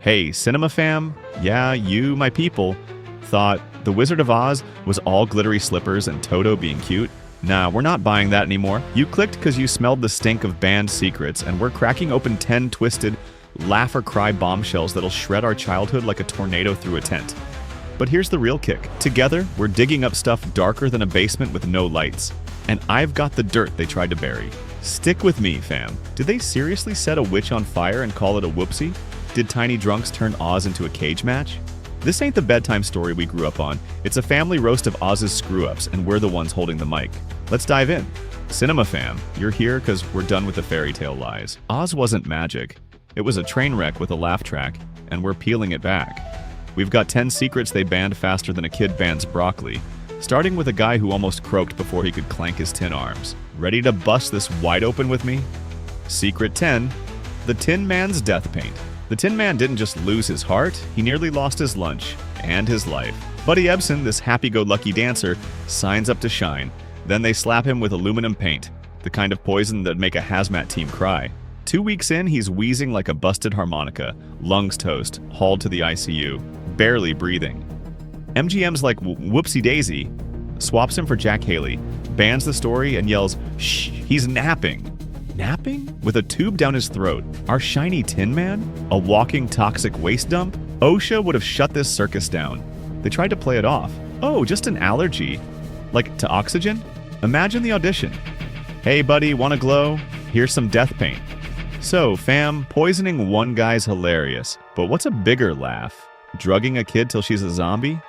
Hey, cinema fam, yeah, you, my people, thought The Wizard of Oz was all glittery slippers and Toto being cute? Nah, we're not buying that anymore. You clicked because you smelled the stink of banned secrets, and we're cracking open 10 twisted, laugh or cry bombshells that'll shred our childhood like a tornado through a tent. But here's the real kick. Together, we're digging up stuff darker than a basement with no lights. And I've got the dirt they tried to bury. Stick with me, fam. Did they seriously set a witch on fire and call it a whoopsie? Did tiny drunks turn Oz into a cage match? This ain't the bedtime story we grew up on. It's a family roast of Oz's screw-ups, and we're the ones holding the mic. Let's dive in. Cinema fam, you're here because we're done with the fairy tale lies. Oz wasn't magic. It was a train wreck with a laugh track, and we're peeling it back. We've got 10 secrets they banned faster than a kid bans broccoli, starting with a guy who almost croaked before he could clank his tin arms. Ready to bust this wide open with me? Secret 10, the Tin Man's death paint. The Tin Man didn't just lose his heart, he nearly lost his lunch and his life. Buddy Ebsen, this happy-go-lucky dancer, signs up to shine. Then they slap him with aluminum paint, the kind of poison that'd make a hazmat team cry. 2 weeks in, he's wheezing like a busted harmonica, lungs toast, hauled to the ICU, barely breathing. MGM's like whoopsie-daisy, swaps him for Jack Haley, bans the story and yells, "Shh, he's napping." Napping? With a tube down his throat. Our shiny Tin Man? A walking toxic waste dump? OSHA would have shut this circus down. They tried to play it off. Oh, just an allergy. Like to oxygen? Imagine the audition. Hey buddy, wanna glow? Here's some death paint. So, fam, poisoning one guy's hilarious. But what's a bigger laugh? Drugging a kid till she's a zombie?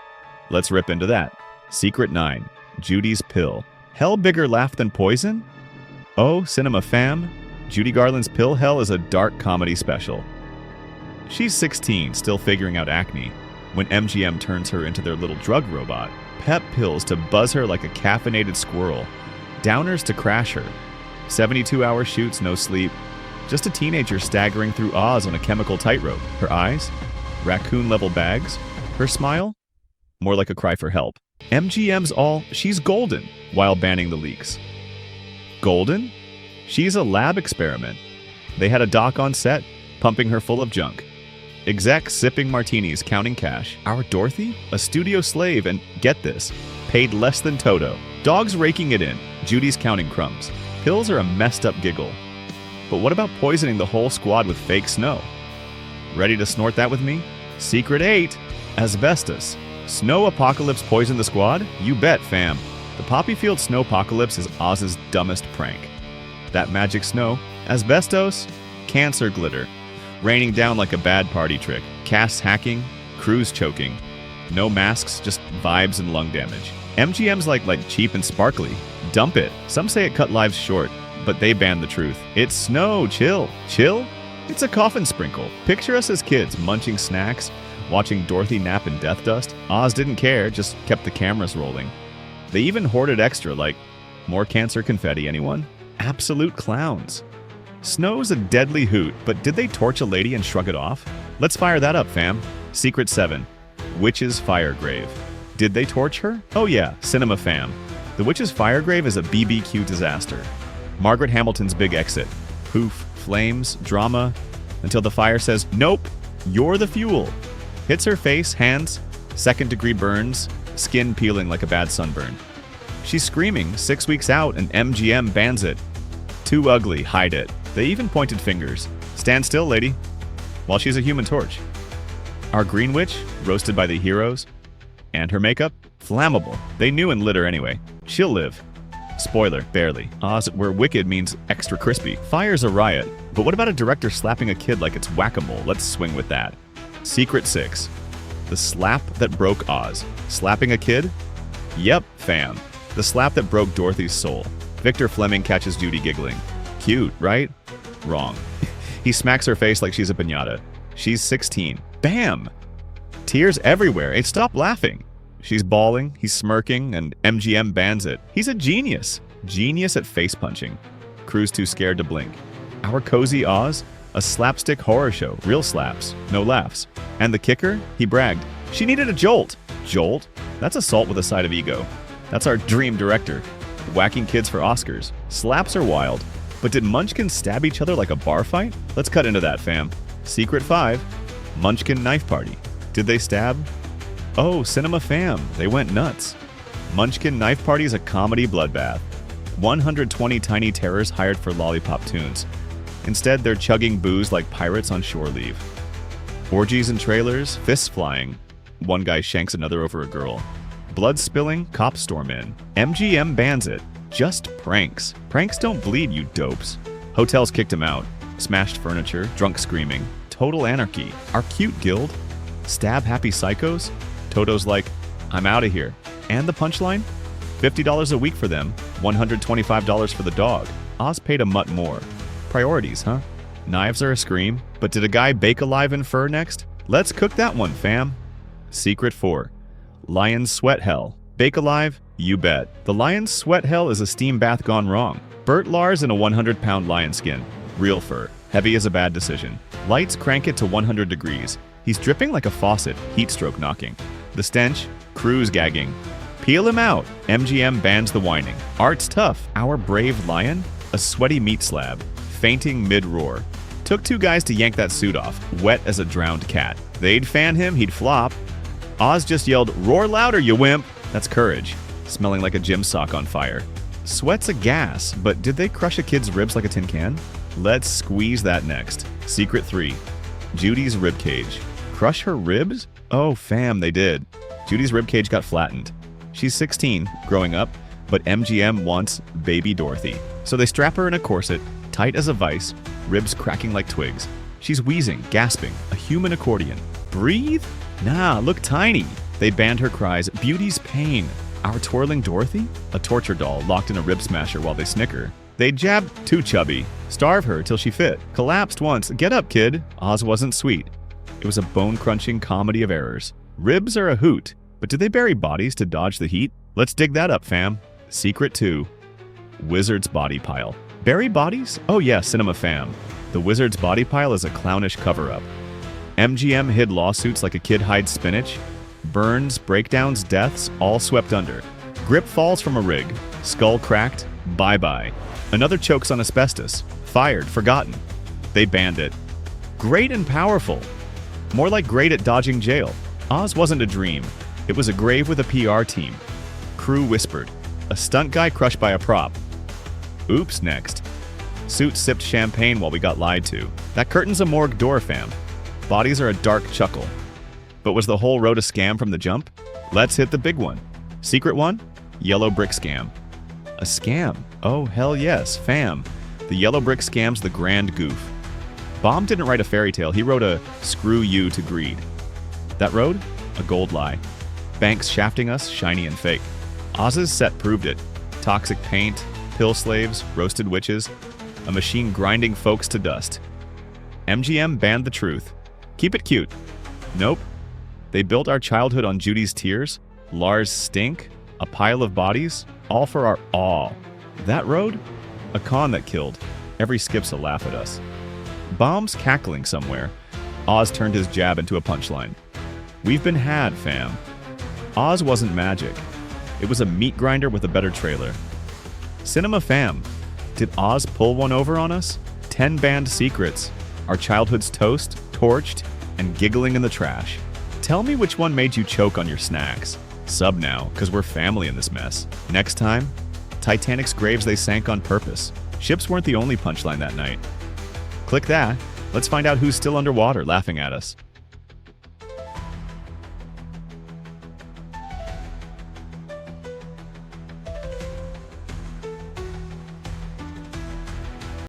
Let's rip into that. Secret 9. Judy's pill. Hell bigger laugh than poison? Oh, cinema fam, Judy Garland's Pill Hell is a dark comedy special. She's 16, still figuring out acne, when MGM turns her into their little drug robot. Pep pills to buzz her like a caffeinated squirrel. Downers to crash her. 72-hour shoots, no sleep. Just a teenager staggering through Oz on a chemical tightrope. Her eyes? Raccoon-level bags. Her smile? More like a cry for help. MGM's all, she's golden, while banning the leaks. Golden? She's a lab experiment. They had a doc on set, pumping her full of junk. Execs sipping martinis, counting cash. Our Dorothy? A studio slave and, get this, paid less than Toto. Dogs raking it in, Judy's counting crumbs. Pills are a messed up giggle. But what about poisoning the whole squad with fake snow? Ready to snort that with me? Secret 8, asbestos. Snow apocalypse poisoned the squad? You bet, fam. The Poppyfield snowpocalypse is Oz's dumbest prank. That magic snow, asbestos, cancer glitter, raining down like a bad party trick, casts hacking, crews choking, no masks, just vibes and lung damage. MGM's like cheap and sparkly. Dump it. Some say it cut lives short, but they banned the truth. It's snow, chill. Chill? It's a coffin sprinkle. Picture us as kids munching snacks, watching Dorothy nap in death dust. Oz didn't care, just kept the cameras rolling. They even hoarded extra, like, more cancer confetti, anyone? Absolute clowns. Snow's a deadly hoot, but did they torch a lady and shrug it off? Let's fire that up, fam. Secret 7. Witch's fire grave. Did they torch her? Oh yeah, cinema fam. The witch's fire grave is a BBQ disaster. Margaret Hamilton's big exit. Poof, flames, drama, until the fire says, nope, you're the fuel. Hits her face, hands, second-degree burns, skin peeling like a bad sunburn. She's screaming, 6 weeks out, and MGM bans it. Too ugly, hide it. They even pointed fingers. Stand still, lady. While she's a human torch. Our green witch, roasted by the heroes. And her makeup? Flammable. They knew and lit her anyway. She'll live. Spoiler, barely. Oz, where wicked means extra crispy. Fire's a riot. But what about a director slapping a kid like it's whack-a-mole? Let's swing with that. Secret 6. The slap that broke Oz. Slapping a kid? Yep, fam. The slap that broke Dorothy's soul. Victor Fleming catches Judy giggling. Cute, right? Wrong. He smacks her face like she's a piñata. She's 16. Bam! Tears everywhere. Hey, stop laughing. She's bawling, he's smirking, and MGM bans it. He's a genius. Genius at face punching. Crew's too scared to blink. Our cozy Oz? A slapstick horror show. Real slaps. No laughs. And the kicker? He bragged. She needed a jolt. Jolt? That's assault with a side of ego. That's our dream director. Whacking kids for Oscars. Slaps are wild. But did Munchkins stab each other like a bar fight? Let's cut into that, fam. Secret 5. Munchkin knife party. Did they stab? Oh, Cinema Fam. They went nuts. Munchkin knife party is a comedy bloodbath. 120 tiny terrors hired for lollipop tunes. Instead, they're chugging booze like pirates on shore leave. Orgies and trailers, fists flying. One guy shanks another over a girl. Blood spilling, cops storm in. MGM bans it. Just pranks. Pranks don't bleed, you dopes. Hotels kicked him out. Smashed furniture, drunk screaming. Total anarchy. Our cute guild. Stab happy psychos. Toto's like, I'm out of here. And the punchline? $50 a week for them, $125 for the dog. Oz paid a mutt more. Priorities, huh? Knives are a scream, but did a guy bake alive in fur next? Let's cook that one, fam. Secret 4. Lion's Sweat Hell. Bake alive? You bet. The Lion's Sweat Hell is a steam bath gone wrong. Bert Lars in a 100-pound lion skin. Real fur. Heavy is a bad decision. Lights crank it to 100 degrees. He's dripping like a faucet, heat stroke knocking. The stench? Crew's gagging. Peel him out. MGM bans the whining. Art's tough. Our brave lion? A sweaty meat slab. Fainting mid-roar. Took 2 guys to yank that suit off. Wet as a drowned cat. They'd fan him, he'd flop. Oz just yelled, roar louder, you wimp. That's courage. Smelling like a gym sock on fire. Sweat's a gas, but did they crush a kid's ribs like a tin can? Let's squeeze that next. Secret 3. Judy's ribcage. Crush her ribs? Oh, fam, they did. Judy's ribcage got flattened. She's 16, growing up, but MGM wants baby Dorothy. So they strap her in a corset, tight as a vice, ribs cracking like twigs. She's wheezing, gasping, a human accordion. Breathe? Nah, look tiny. They banned her cries, beauty's pain. Our twirling Dorothy? A torture doll locked in a rib smasher while they snicker. They jabbed too chubby, starve her till she fit, collapsed once, get up kid. Oz wasn't sweet. It was a bone-crunching comedy of errors. Ribs are a hoot. But did they bury bodies to dodge the heat? Let's dig that up, fam. Secret 2. Wizard's body pile. Bury bodies? Oh yeah, Cinema Fam. The Wizard's body pile is a clownish cover-up. MGM hid lawsuits like a kid hides spinach. Burns, breakdowns, deaths, all swept under. Grip falls from a rig. Skull cracked. Bye-bye. Another chokes on asbestos. Fired, forgotten. They banned it. Great and powerful. More like great at dodging jail. Oz wasn't a dream. It was a grave with a PR team. Crew whispered. A stunt guy crushed by a prop. Oops, next. Suit sipped champagne while we got lied to. That curtain's a morgue door, fam. Bodies are a dark chuckle. But was the whole road a scam from the jump? Let's hit the big one. Secret 1? Yellow brick scam. A scam? Oh, hell yes, fam. The yellow brick scam's the grand goof. Baum didn't write a fairy tale, he wrote a screw you to greed. That road? A gold lie. Banks shafting us, shiny and fake. Oz's set proved it. Toxic paint, pill slaves, roasted witches, a machine grinding folks to dust. MGM banned the truth. Keep it cute. Nope. They built our childhood on Judy's tears, Lars' stink, a pile of bodies, all for our awe. That road? A con that killed. Every skip's a laugh at us. Bombs cackling somewhere. Oz turned his jab into a punchline. We've been had, fam. Oz wasn't magic. It was a meat grinder with a better trailer. Cinema Fam. Did Oz pull one over on us? 10 banned secrets. Our childhood's toast, torched, and giggling in the trash. Tell me which one made you choke on your snacks. Sub now, cause we're family in this mess. Next time, Titanic's graves they sank on purpose. Ships weren't the only punchline that night. Click that. Let's find out who's still underwater laughing at us.